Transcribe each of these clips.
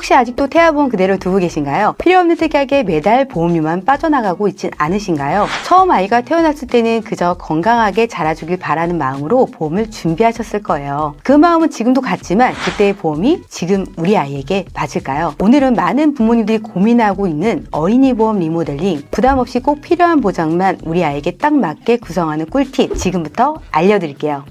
혹시 아직도 태아보험 그대로 두고 계신가요? 필요없는 특약에 매달 보험료만 빠져나가고 있진 않으신가요? 처음 아이가 태어났을 때는 그저 건강하게 자라주길 바라는 마음으로 보험을 준비하셨을 거예요. 그 마음은 지금도 같지만 그때의 보험이 지금 우리 아이에게 맞을까요? 오늘은 많은 부모님들이 고민하고 있는 어린이 보험 리모델링, 부담 없이 꼭 필요한 보장만 우리 아이에게 딱 맞게 구성하는 꿀팁 지금부터 알려드릴게요.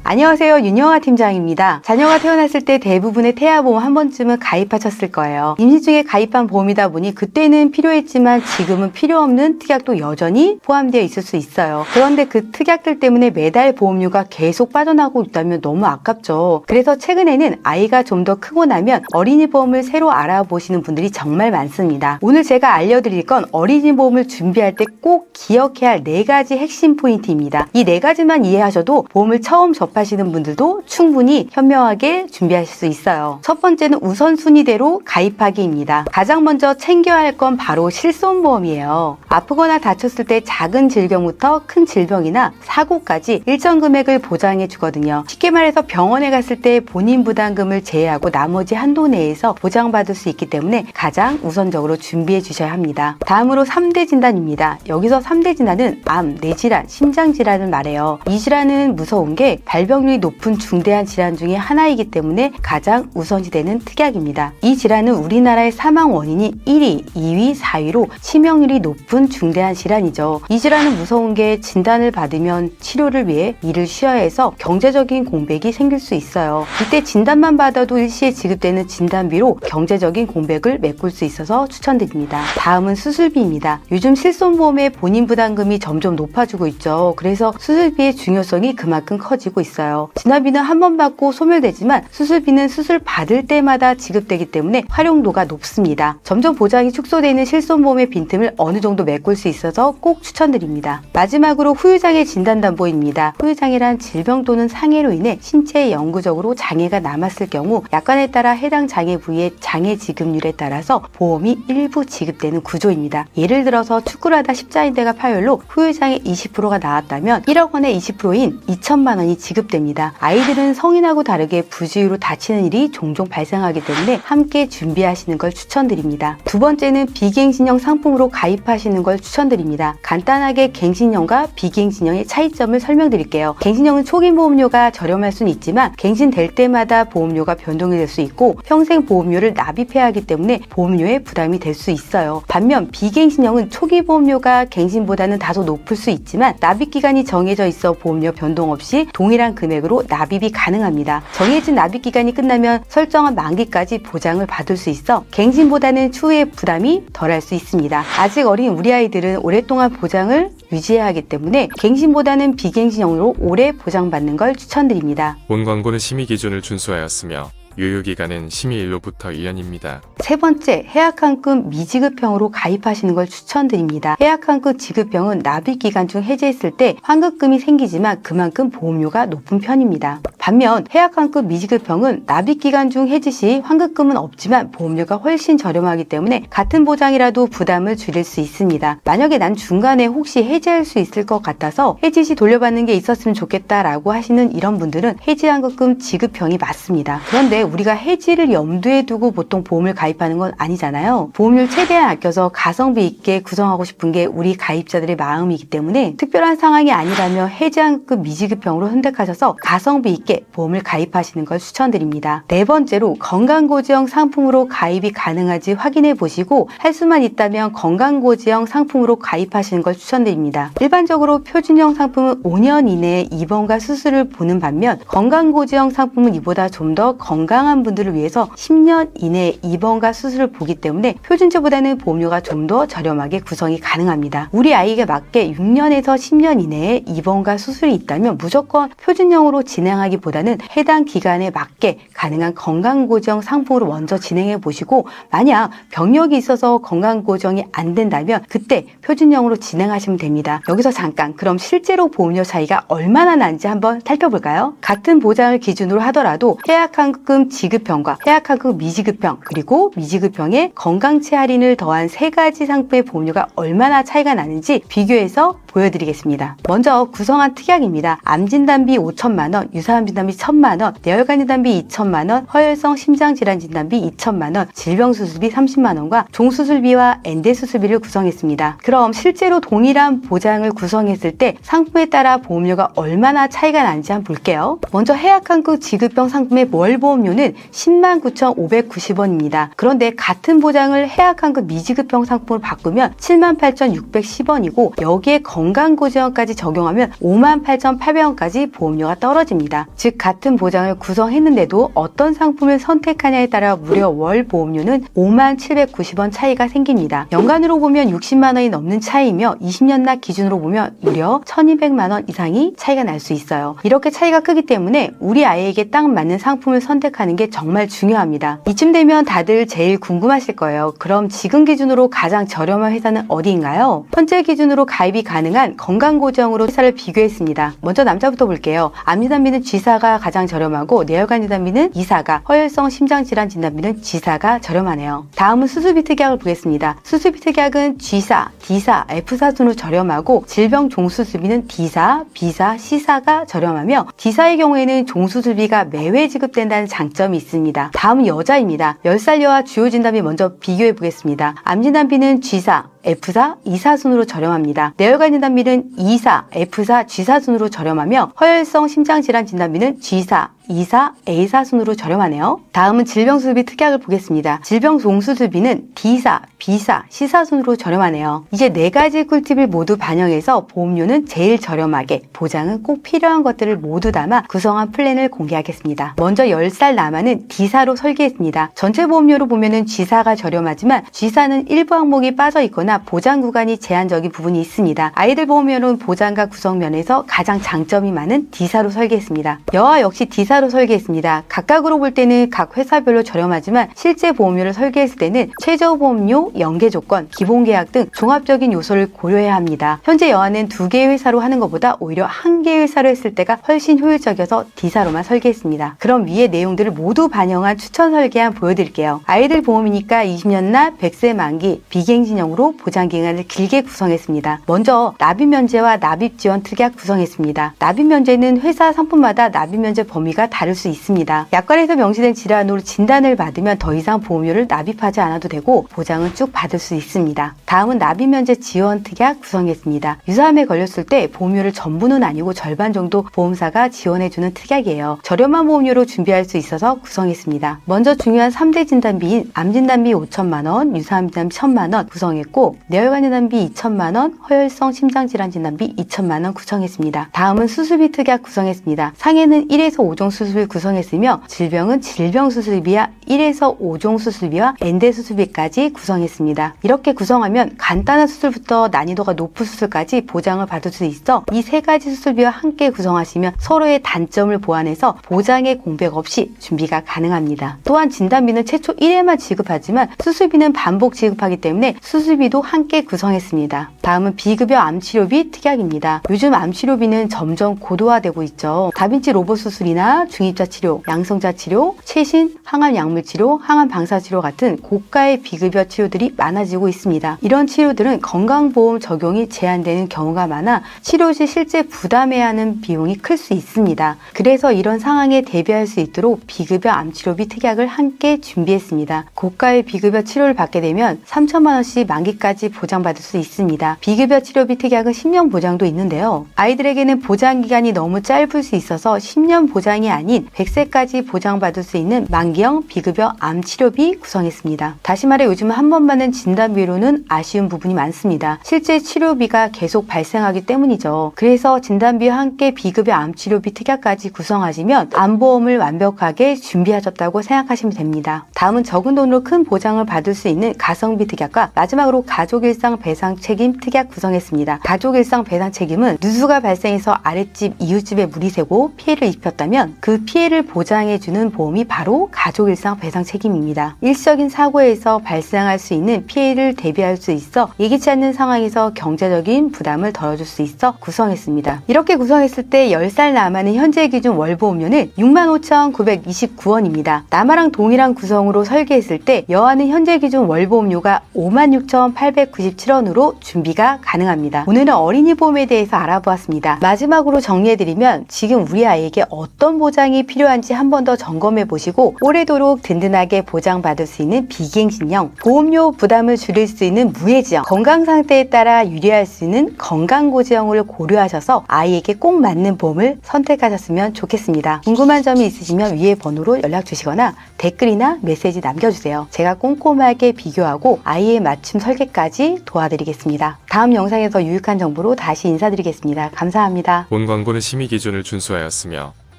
안녕하세요, 윤영아 팀장입니다. 자녀가 태어났을 때 대부분의 태아보험 한 번쯤은 가입하셨을 거예요. 임신 중에 가입한 보험이다 보니 그때는 필요했지만 지금은 필요 없는 특약도 여전히 포함되어 있을 수 있어요. 그런데 그 특약들 때문에 매달 보험료가 계속 빠져나가고 있다면 너무 아깝죠. 그래서 최근에는 아이가 좀 더 크고 나면 어린이 보험을 새로 알아보시는 분들이 정말 많습니다. 오늘 제가 알려드릴 건 어린이 보험을 준비할 때 꼭 기억해야 할 4가지 핵심 포인트입니다. 이 4가지만 이해하셔도 보험을 처음 접하시는 분들도 충분히 현명하게 준비하실 수 있어요. 첫 번째는 우선순위대로 가입하기입니다. 가장 먼저 챙겨야 할 건 바로 실손보험이에요. 아프거나 다쳤을 때 작은 질병부터 큰 질병이나 사고까지 일정 금액을 보장해 주거든요. 쉽게 말해서 병원에 갔을 때 본인 부담금을 제외하고 나머지 한도 내에서 보장받을 수 있기 때문에 가장 우선적으로 준비해 주셔야 합니다. 다음으로 3대 진단입니다. 여기서 3대 진단은 암, 뇌질환, 심장질환을 말해요. 이 질환은 무서운 게 발병률이 높은 중대한 질환 중에 하나이기 때문에 가장 우선시되는 특약입니다. 이 질환은 우리나라의 사망 원인이 1위, 2위, 4위로 치명률이 높은 중대한 질환이죠. 이 질환은 무서운 게 진단을 받으면 치료를 위해 일을 쉬어야 해서 경제적인 공백이 생길 수 있어요. 이때 진단만 받아도 일시에 지급되는 진단비로 경제적인 공백을 메꿀 수 있어서 추천드립니다. 다음은 수술비입니다. 요즘 실손보험의 본인 부담금이 점점 높아지고 있죠. 그래서 수술비의 중요성이 그만큼 커지고 있어요. 진단비는 한 번 받고 소멸되지만 수술비는 수술 받을 때마다 지급되기 때문에 활용도가 높습니다. 점점 보장이 축소되는 실손보험의 빈틈을 어느 정도 메꿀 수 있어서 꼭 추천드립니다. 마지막으로 후유장애 진단담보입니다. 후유장애란 질병 또는 상해로 인해 신체에 영구적으로 장애가 남았을 경우 약관에 따라 해당 장애 부위의 장애 지급률에 따라서 보험이 일부 지급되는 구조입니다. 예를 들어서 축구를 하다 십자인대가 파열로 후유장애 20%가 나왔다면 1억 원의 20%인 2천만 원이 지급됩니다. 아이들은 성인하고 다르게 부주의로 다치는 일이 종종 발생하기 때문에 함께 준비하시는 걸 추천드립니다. 두 번째는 비갱신형 상품으로 가입하시는 걸 추천드립니다. 간단하게 갱신형과 비갱신형의 차이점을 설명드릴게요. 갱신형은 초기 보험료가 저렴할 수는 있지만 갱신될 때마다 보험료가 변동이 될 수 있고 평생 보험료를 납입해야 하기 때문에 보험료에 부담이 될 수 있어요. 반면 비갱신형은 초기 보험료가 갱신보다는 다소 높을 수 있지만 납입기간이 정해져 있어 보험료 변동 없이 동일한 금액으로 납입이 가능합니다. 정해진 납입 기간이 끝나면 설정한 만기까지 보장을 받을 수 있어 갱신보다는 추후에 부담이 덜할 수 있습니다. 아직 어린 우리 아이들은 오랫동안 보장을 유지해야 하기 때문에 갱신보다는 비갱신형으로 오래 보장받는 걸 추천드립니다. 본 광고는 심의 기준을 준수하였으며 유효기간은 심의일로부터 1년입니다. 세 번째, 해약환급 미지급형으로 가입하시는 걸 추천드립니다. 해약환급 지급형은 납입기간 중 해지했을 때 환급금이 생기지만 그만큼 보험료가 높은 편입니다. 반면 해약환급 미지급형은 납입기간 중 해지 시 환급금은 없지만 보험료가 훨씬 저렴하기 때문에 같은 보장이라도 부담을 줄일 수 있습니다. 만약에 난 중간에 혹시 해지할 수 있을 것 같아서 해지 시 돌려받는 게 있었으면 좋겠다라고 하시는 이런 분들은 해지환급금 지급형이 맞습니다. 그런데 우리가 해지를 염두에 두고 보통 보험을 가입하는 건 아니잖아요. 보험료를 최대한 아껴서 가성비 있게 구성하고 싶은 게 우리 가입자들의 마음이기 때문에 특별한 상황이 아니라면 해지환급 미지급형으로 선택하셔서 가성비 있게 보험을 가입하시는 걸 추천드립니다. 네 번째로 건강고지형 상품으로 가입이 가능한지 확인해 보시고 할 수만 있다면 건강고지형 상품으로 가입하시는 걸 추천드립니다. 일반적으로 표준형 상품은 5년 이내에 입원과 수술을 보는 반면 건강고지형 상품은 이보다 좀 더 건강한 분들을 위해서 10년 이내에 입원과 수술을 보기 때문에 표준제보다는 보험료가 좀 더 저렴하게 구성이 가능합니다. 우리 아이에게 맞게 6년에서 10년 이내에 입원과 수술이 있다면 무조건 표준형으로 진행하기 하기보다는 해당 기간에 맞게 가능한 건강보정 상품으로 먼저 진행해 보시고, 만약 병력이 있어서 건강보정이 안 된다면 그때 표준형으로 진행하시면 됩니다. 여기서 잠깐, 그럼 실제로 보험료 차이가 얼마나 나는지 한번 살펴볼까요? 같은 보장을 기준으로 하더라도 해약환급 지급형과 해약환급 미지급형, 그리고 미지급형에 건강체 할인을 더한 세 가지 상품의 보험료가 얼마나 차이가 나는지 비교해서 보여드리겠습니다. 먼저 구성한 특약입니다. 암진단비 5천만 원, 유사암진단비 1,000만 원, 뇌혈관진단비 2천만 원, 허혈성 심장질환진단비 2천만 원, 질병수술비 30만 원과 종수술비와 엔대수술비를 구성했습니다. 그럼 실제로 동일한 보장을 구성했을 때 상품에 따라 보험료가 얼마나 차이가 나는지 한번 볼게요. 먼저 해약환급 지급형 상품의 월보험료는 109,590원입니다. 그런데 같은 보장을 해약환급 미지급형 상품으로 바꾸면 78,610원이고 여기에 건강보장까지 적용하면 58,800원까지 보험료가 떨어집니다. 즉 같은 보장을 구성했는데도 어떤 상품을 선택하냐에 따라 무려 월 보험료는 5790원 차이가 생깁니다. 연간으로 보면 60만 원이 넘는 차이이며 20년 납 기준으로 보면 무려 1200만 원 이상이 차이가 날 수 있어요. 이렇게 차이가 크기 때문에 우리 아이에게 딱 맞는 상품을 선택하는 게 정말 중요합니다. 이쯤 되면 다들 제일 궁금하실 거예요. 그럼 지금 기준으로 가장 저렴한 회사는 어디인가요? 현재 기준으로 가입이 가능한 건강보장으로 회사를 비교했습니다. 먼저 남자부터 볼게요. 암진단비는 G사가 가장 저렴하고 뇌혈관 진단비는 E사가, 허혈성 심장질환 진단비는 G사가 저렴하네요. 다음은 수술비 특약을 보겠습니다. 수술비 특약은 G사, D사, F사 순으로 저렴하고 질병 종수술비는 D사, B사, C사가 저렴하며 D사의 경우에는 종수술비가 매회 지급된다는 장점이 있습니다. 다음은 여자입니다. 10살 여아 주요 진단비 먼저 비교해 보겠습니다. 암진단비는 G사, F사, E사 순으로 저렴합니다. 뇌혈관 진단비는 E사, F사, G사 순으로 저렴하며 허혈성 심장질환 진단비는 G사, E사, A사 순으로 저렴하네요. 다음은 질병수술비 특약을 보겠습니다. 질병종수술비는 D사, B사, C사 순으로 저렴하네요. 이제 네 가지 꿀팁을 모두 반영해서 보험료는 제일 저렴하게, 보장은 꼭 필요한 것들을 모두 담아 구성한 플랜을 공개하겠습니다. 먼저 10살 남아는 D사로 설계했습니다. 전체 보험료로 보면은 G사가 저렴하지만 G사는 일부 항목이 빠져 있거나 보장 구간이 제한적인 부분이 있습니다. 아이들 보험료는 보장과 구성 면에서 가장 장점이 많은 D사로 설계했습니다. 여아 역시 D사로 설계했습니다. 각각으로 볼 때는 각 회사별로 저렴하지만 실제 보험료를 설계했을 때는 최저 보험료, 연계 조건, 기본 계약 등 종합적인 요소를 고려해야 합니다. 현재 여아는 2개의 회사로 하는 것보다 오히려 1개의 회사로 했을 때가 훨씬 효율적이어서 D사로만 설계했습니다. 그럼 위의 내용들을 모두 반영한 추천 설계안 보여드릴게요. 아이들 보험이니까 20년 납 100세 만기 비갱신형으로 보장 기간을 길게 구성했습니다. 먼저 납입 면제와 납입 지원 특약 구성했습니다. 납입 면제는 회사 상품마다 납입 면제 범위가 다를 수 있습니다. 약관에서 명시된 질환으로 진단을 받으면 더 이상 보험료를 납입하지 않아도 되고 보장은 쭉 받을 수 있습니다. 다음은 납입 면제 지원 특약 구성했습니다. 유사암에 걸렸을 때 보험료를 전부는 아니고 절반 정도 보험사가 지원해주는 특약이에요. 저렴한 보험료로 준비할 수 있어서 구성했습니다. 먼저 중요한 3대 진단비인 암진단비 5천만 원, 유사암 진단비 1,000만 원 구성했고 뇌혈관 진단비 2천만 원, 허혈성 심장질환 진단비 2천만 원 구성했습니다. 다음은 수술비 특약 구성했습니다. 상해는 1에서 5종 수술비 구성했으며 질병은 질병수술비와 1에서 5종 수술비와 엔대 수술비까지 구성했습니다. 이렇게 구성하면 간단한 수술부터 난이도가 높은 수술까지 보장을 받을 수 있어 이 세 가지 수술비와 함께 구성하시면 서로의 단점을 보완해서 보장의 공백 없이 준비가 가능합니다. 또한 진단비는 최초 1회만 지급하지만 수술비는 반복 지급하기 때문에 수술비도 함께 구성했습니다. 다음은 비급여 암치료비 특약입니다. 요즘 암치료비는 점점 고도화되고 있죠. 다빈치 로봇 수술이나 중입자 치료, 양성자 치료, 최신 항암 약물 치료, 항암 방사 치료 같은 고가의 비급여 치료들이 많아지고 있습니다. 이런 치료들은 건강보험 적용이 제한되는 경우가 많아 치료 시 실제 부담해야 하는 비용이 클 수 있습니다. 그래서 이런 상황에 대비할 수 있도록 비급여 암치료비 특약을 함께 준비했습니다. 고가의 비급여 치료를 받게 되면 3천만 원씩 만기까지 보장받을 수 있습니다. 비급여 치료비 특약은 10년 보장도 있는데요. 아이들에게는 보장 기간이 너무 짧을 수 있어서 10년 보장이 아닌 100세까지 보장받을 수 있는 만기형 비급여 암 치료비 구성했습니다. 다시 말해 요즘 한 번 받는 진단비로는 아쉬운 부분이 많습니다. 실제 치료비가 계속 발생하기 때문이죠. 그래서 진단비와 함께 비급여 암 치료비 특약까지 구성하시면 암보험을 완벽하게 준비하셨다고 생각하시면 됩니다. 다음은 적은 돈으로 큰 보장을 받을 수 있는 가성비 특약과 마지막으로 가족일상 배상 책임 특약 구성했습니다. 가족일상 배상 책임은 누수가 발생해서 아랫집, 이웃집에 물이 새고 피해를 입혔다면 그 피해를 보장해주는 보험이 바로 가족일상 배상 책임입니다. 일시적인 사고에서 발생할 수 있는 피해를 대비할 수 있어 예기치 않는 상황에서 경제적인 부담을 덜어줄 수 있어 구성했습니다. 이렇게 구성했을 때 10살 남아는 현재 기준 월보험료는 65,929원입니다. 남아랑 동일한 구성으로 설계했을 때 여아는 현재 기준 월보험료가 56,897원으로 준비가 가능합니다. 오늘은 어린이 보험에 대해서 알아보았습니다. 마지막으로 정리해드리면 지금 우리 아이에게 어떤 보장이 필요한지 한 번 더 점검해 보시고 오래도록 든든하게 보장받을 수 있는 비갱신형, 보험료 부담을 줄일 수 있는 무해지형, 건강 상태에 따라 유리할 수 있는 건강고지형을 고려하셔서 아이에게 꼭 맞는 보험을 선택하셨으면 좋겠습니다. 궁금한 점이 있으시면 위에 번호로 연락 주시거나 댓글이나 메시지 남겨주세요. 제가 꼼꼼하게 비교하고 아이의 맞춤 설계까지 도와드리겠습니다. 다음 영상에서 유익한 정보로 다시 인사드리겠습니다. 감사합니다. 본 광고는 심의 기준을 준수하였으며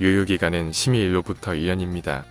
유효기간은 심의 일로부터 1년입니다.